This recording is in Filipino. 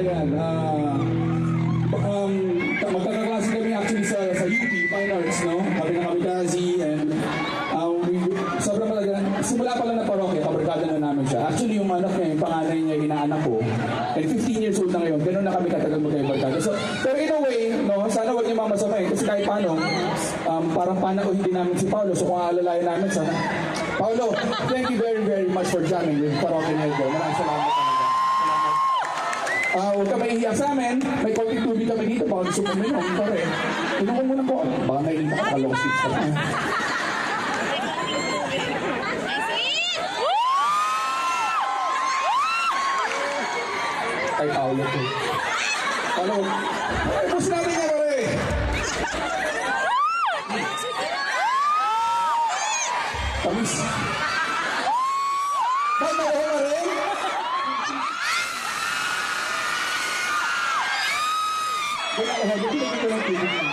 yan. Magkakaklase kami actually sa UP, Fine Arts, no? Kami na kamikaze, and sobrang talaga, simula pa lang na parokya, kabarkada na namin siya. Actually, yung anak niya, yung panganay niya, inaanak ko, and 15 years old na ngayon, ganoon na kami katagal magkaibarkada. So, pero in a way, no, sana huwag niyo mamasamay, kasi kahit paano, parang panauhin din namin si Paolo, so kung aalalayan namin, sana. Paolo, thank you very, very much for jamming with Parokya Night. Maraming salamat talaga. Huwag ka mahihiya sa amin. May konting tubig kami dito. Baka gusto mo minom. Pare, inom mo muna po. Baka nainita ka. Long six ka. Ay, Paolo to. Paolo. Ay, bus natin ka pare. Tamis. Ba't nakuha ka rin? Wala ka, hindi ko lang tubig.